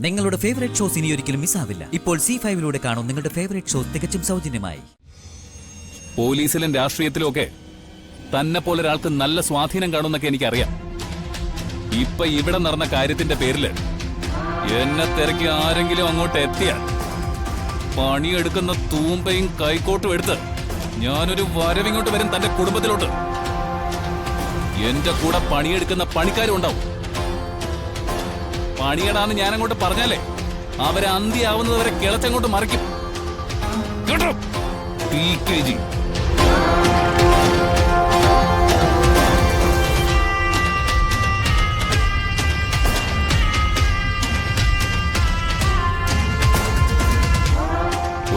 നിങ്ങളുടെ favourite shows ഇനി ഒരിക്കലും മിസ്സാവില്ല. ഇപ്പോൾ C5 കാണും നിങ്ങളുടെ ഫേവറേറ്റ് ഷോസ് തികച്ചും സൗജന്യമായി. പോലീസിലും രാഷ്ട്രീയത്തിലും ഒക്കെ തന്നെ പോലെ ഒരാൾക്ക് നല്ല സ്വാധീനം കാണുമെന്നൊക്കെ എനിക്കറിയാം. ഇപ്പൊ ഇവിടെ നടന്ന കാര്യത്തിന്റെ പേരില് എന്നെ തിരക്കി ആരെങ്കിലും അങ്ങോട്ട് എത്തിയാൽ പണിയെടുക്കുന്ന തൂമ്പയും കൈക്കോട്ടും എടുത്ത് ഞാനൊരു വരവിങ്ങോട്ട് വരും തന്റെ കുടുംബത്തിലോട്ട്. എന്റെ കൂടെ പണിയെടുക്കുന്ന പണിക്കാരും ഉണ്ടാവും. പണിയടാന്ന് ഞാനങ്ങോട്ട് പറഞ്ഞാലേ അവരെ അന്തിയാവുന്നത് വരെ കിളച്ചങ്ങോട്ട് മറിക്കും. കേട്ടോ? TKG.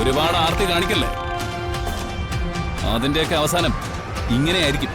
ഒരുപാട് ആർത്തി കാണിക്കല്ലേ. അതിന്റെയൊക്കെ അവസാനം ഇങ്ങനെയായിരിക്കും.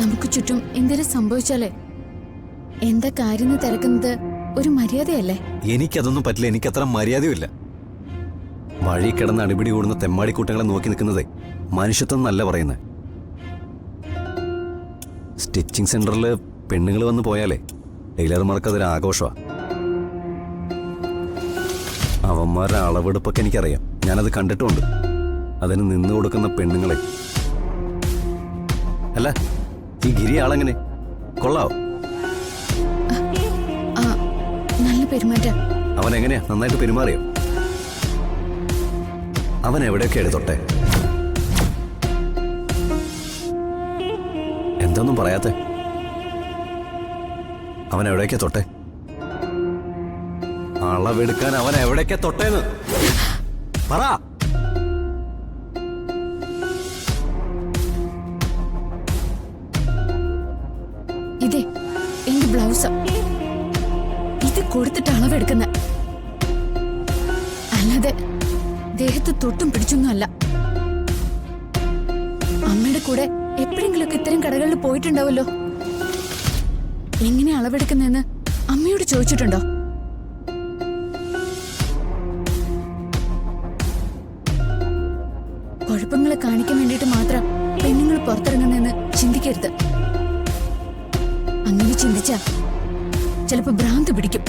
നമുക്ക് ചുറ്റും എന്തെങ്കിലും സംഭവിച്ചാലേ എന്താ കാര്യം തിരക്കുന്നത് ഒരു മര്യാദയല്ലേ? എനിക്കതൊന്നും പറ്റില്ല. എനിക്കത്ര മര്യാദയുമില്ല. വഴി കിടന്ന് അടിപിടി കൂടുന്ന തെമ്മാടിക്കൂട്ടങ്ങളെ നോക്കി നിൽക്കുന്നതേ മനുഷ്യത്വം എന്നല്ല പറയുന്നത്. സ്റ്റിച്ചിങ് സെന്ററിൽ പെണ്ണുങ്ങൾ വന്ന് പോയാലേ ടൈലർമാർക്ക് അതൊരു ആഘോഷമാണ്. അവന്മാരുടെ അളവെടുപ്പൊക്കെ എനിക്കറിയാം. ഞാനത് കണ്ടിട്ടുമുണ്ട്. അതിന് നിന്നു കൊടുക്കുന്ന പെണ്ണുങ്ങളെ. അല്ല, ഈ ഗിരി ആളെങ്ങനെ കൊള്ളാവോ? നല്ല പെരുമാറ്റ. അവൻ എങ്ങനെയാ? നന്നായിട്ട് പെരുമാറിയോ? അവൻ എവിടെയൊക്കെ എടുത്തോട്ടെ? എന്തൊന്നും പറയാത്തെ? അവൻ എവിടെയൊക്കെ തൊട്ടെ? അളവെടുക്കാൻ അവൻ എവിടെയൊക്കെ തൊട്ടേന്ന് പറ. ഇതേ എന്റെ ബ്ലൗസ്. ഇത് കൊടുത്തിട്ട് അളവെടുക്കുന്ന, അല്ലാതെ ദേഹത്ത് തൊട്ടും പിടിച്ചൊന്നും അല്ല. അമ്മയുടെ കൂടെ എപ്പോഴെങ്കിലുമൊക്കെ ഇത്തരം കടകളിൽ പോയിട്ടുണ്ടാവല്ലോ. എങ്ങനെ അളവെടുക്കുന്നെന്ന് അമ്മയോട് ചോദിച്ചിട്ടുണ്ടോ? കുഴപ്പങ്ങളെ കാണിക്കാൻ വേണ്ടിയിട്ട് മാത്രം പെണ്ണുങ്ങൾ പുറത്തിറങ്ങുന്നെന്ന് ചിന്തിക്കരുത്. അങ്ങനെ ചിന്തിച്ചാ ചിലപ്പോ ഭ്രാന്ത് പിടിക്കും.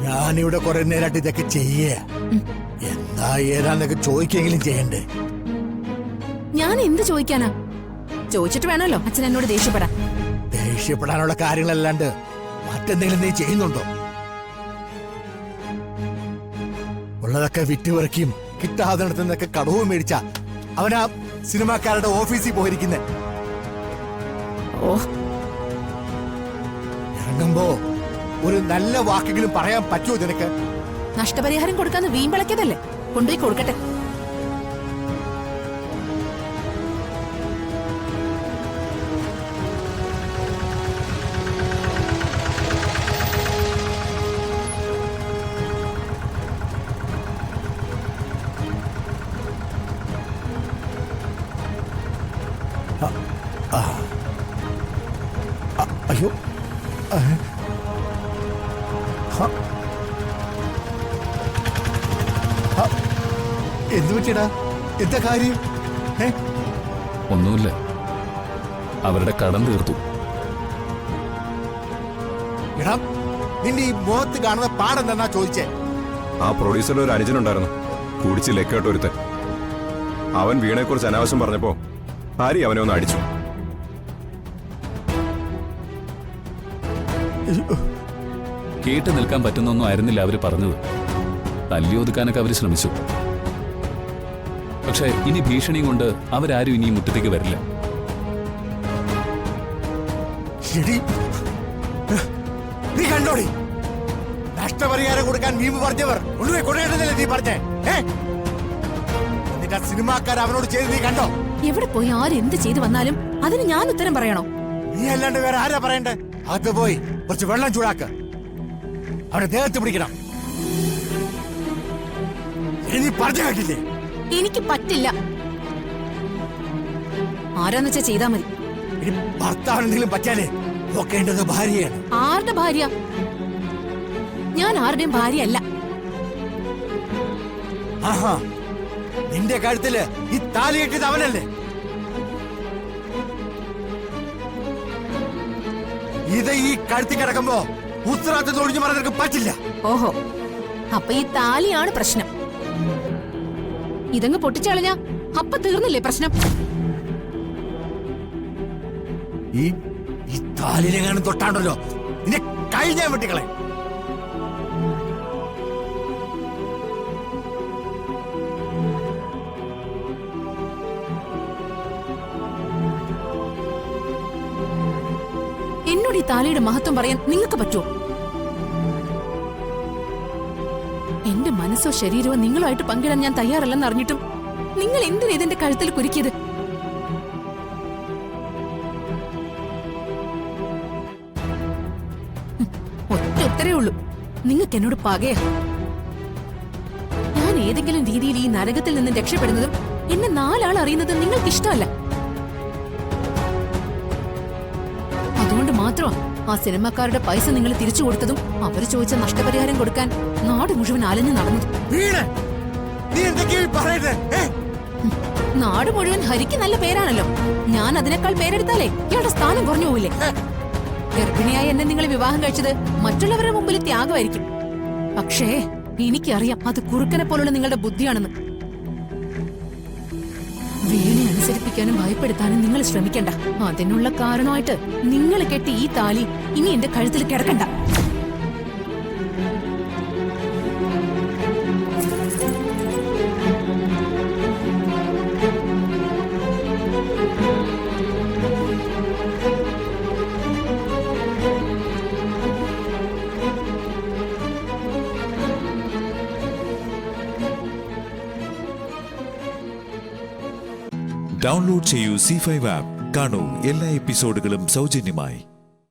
ഞാനിവിടെ കുറെ നേരമായിട്ട് ഇതൊക്കെ ചെയ്യേ. എന്താ ഏതാന്നൊക്കെ ചോദിക്കെങ്കിലും ചെയ്യണ്ടേ? ഞാൻ എന്ത് ചോദിക്കാനാ? ചോദിച്ചിട്ട് വേണമല്ലോ അച്ഛൻ എന്നോട് ദേഷ്യപ്പെടാൻ. ദേഷ്യപ്പെടാനുള്ള കാര്യങ്ങളല്ലാണ്ട് മറ്റെന്തെങ്കിലും നീ ചെയ്യുന്നുണ്ടോ? ഉള്ളതൊക്കെ വിറ്റുപറിക്കും കിട്ടാതിടത്തുനിന്നൊക്കെ കടവും മേടിച്ച അവനാ സിനിമാക്കാരുടെ ഓഫീസിൽ പോയിരിക്കുന്നേ. ഇറങ്ങുമ്പോ ഒരു നല്ല വാക്കെങ്കിലും പറയാൻ പറ്റുമോ നിനക്ക്? നഷ്ടപരിഹാരം കൊടുക്കാന്ന് വീമ്പിളക്കിയതല്ലേ, കൊണ്ടുപോയി കൊടുക്കട്ടെ. അയ്യോ, എന്തു പറ്റിയടാ? എന്താ കാര്യം? ഒന്നുമില്ല, അവരുടെ കടം തീർത്തു. എടാ, നിന്റെ ഈ മുഖത്ത് കാണുന്ന പാടെന്താ ചോദിച്ചേ? ആ പ്രൊഡ്യൂസറിൽ ഒരു അനുജനുണ്ടായിരുന്നു, കുടിച്ച് ലെക്കേട്ടൊരുത്തൻ. അവൻ വീണയെക്കുറിച്ച് അനാവശ്യം പറഞ്ഞപ്പോ ആരി അവനെ ഒന്ന് അടിച്ചു. കേട്ട് നിൽക്കാൻ പറ്റുന്നൊന്നും ആയിരുന്നില്ല അവര് പറഞ്ഞത്. തല്ലി ഒതുക്കാനൊക്കെ അവര് ശ്രമിച്ചു. പക്ഷെ ഇനി ഭീഷണിയും കൊണ്ട് അവരാരും ഇനി മുറ്റത്തേക്ക് വരില്ല. എടീ, നീ കണ്ടോടി, നഷ്ടപരിഹാരം കൊടുക്കാൻ നീ പറഞ്ഞവർ ഒന്നുമേ കൊണ്ടേണ്ടതല്ലേ നീ പറഞ്ഞേ? എന്നിട്ട് ആ സിനിമാക്കാർ അവനോട് ചെയ്ത് നീ കണ്ടോ? എവിടെ പോയി ആരെന്ത് ചെയ്തു വന്നാലും അതിന് ഞാൻ ഉത്തരം പറയണോ? നീ അല്ലാണ്ട് വേറെ ആരാ പറയണ്ടേ? അത് പോയി കുറച്ച് വെള്ളം ചൂടാക്ക, അവനെ ദേഹത്ത് പിടിക്കണം. നീ പറഞ്ഞു കേട്ടില്ലേ? എനിക്ക് പറ്റില്ല. ആരാന്ന് വെച്ചാ ചെയ്താ മതി. ഇനി ഭർത്താവിനെന്തെങ്കിലും പറ്റിയാലേ നോക്കേണ്ടത് ഭാര്യയാണ്. ആരുടെ ഭാര്യ? ഞാൻ ആരുടെയും ഭാര്യയല്ല. ആഹാ, നിന്റെ കഴുത്തില് ഈ താലി കെട്ടിയത് അവനല്ലേ? ഇത് ഈ കഴുത്തി കിടക്കുമ്പോ ഉത്തരവാദിത്തം ഒഴിഞ്ഞു മാറാൻ നിനക്ക് പറ്റില്ല. ഓഹോ, അപ്പൊ ഈ താലിയാണ് പ്രശ്നം. ഇതങ്ങ് പൊട്ടിച്ചളഞ്ഞ അപ്പൊ തീർന്നില്ലേ പ്രശ്നം? ഈ താലിലെങ്ങാനും തൊട്ടാണ്ടല്ലോ നിന്നെ കഴിഞ്ഞാൻ വെട്ടിക്കളെ. എന്നോട് ഈ താലിയുടെ മഹത്വം പറയാൻ നിങ്ങൾക്ക് പറ്റുമോ? എന്റെ മനസ്സോ ശരീരമോ നിങ്ങളുമായിട്ട് പങ്കിടാൻ ഞാൻ തയ്യാറല്ലെന്ന് അറിഞ്ഞിട്ടും നിങ്ങൾ എന്തിനാ ഇതിന്റെ കഴുത്തിൽ കുരുക്കിയത്? ഒറ്റ ഉത്തരേ ഉള്ളൂ, നിങ്ങൾക്ക് എന്നോട് പകയാ. ഞാൻ ഏതെങ്കിലും രീതിയിൽ ഈ നരകത്തിൽ നിന്ന് രക്ഷപ്പെടുന്നതും എന്നെ നാലാൾ അറിയുന്നതും നിങ്ങൾക്ക് ഇഷ്ടമല്ല. അതുകൊണ്ട് മാത്രമാ ആ സിനിമക്കാരുടെ പൈസ നിങ്ങൾ തിരിച്ചു കൊടുത്തതും അവർ ചോദിച്ച നഷ്ടപരിഹാരം കൊടുക്കാൻ നാട് മുഴുവൻ അലഞ്ഞു നടന്നതും. നാട് മുഴുവൻ ഹരിക്ക് നല്ല പേരാണല്ലോ. ഞാൻ അതിനേക്കാൾ പേരെടുത്താലേ ഇയാളുടെ സ്ഥാനം കുറഞ്ഞു പോവില്ലേ? ഗർഭിണിയായി എന്നെ നിങ്ങൾ വിവാഹം കഴിച്ചത് മറ്റുള്ളവരുടെ മുമ്പിൽ ത്യാഗമായിരിക്കും. പക്ഷേ എനിക്കറിയാം അത് കുറുക്കനെ പോലുള്ള നിങ്ങളുടെ ബുദ്ധിയാണെന്ന്. വീണെ അനുസരിപ്പിക്കാനും ഭയപ്പെടുത്താനും നിങ്ങൾ ശ്രമിക്കണ്ട. അതിനുള്ള കാരണമായിട്ട് നിങ്ങൾ കെട്ടി ഈ താലി ഇനി എന്റെ കഴുത്തിൽ കിടക്കണ്ട. ഡൗൺലോഡ് ചെയ്യൂ C5 ആപ്പ്. കാണൂ എല്ലാ എപ്പിസോഡുകളും സൗജന്യമായി.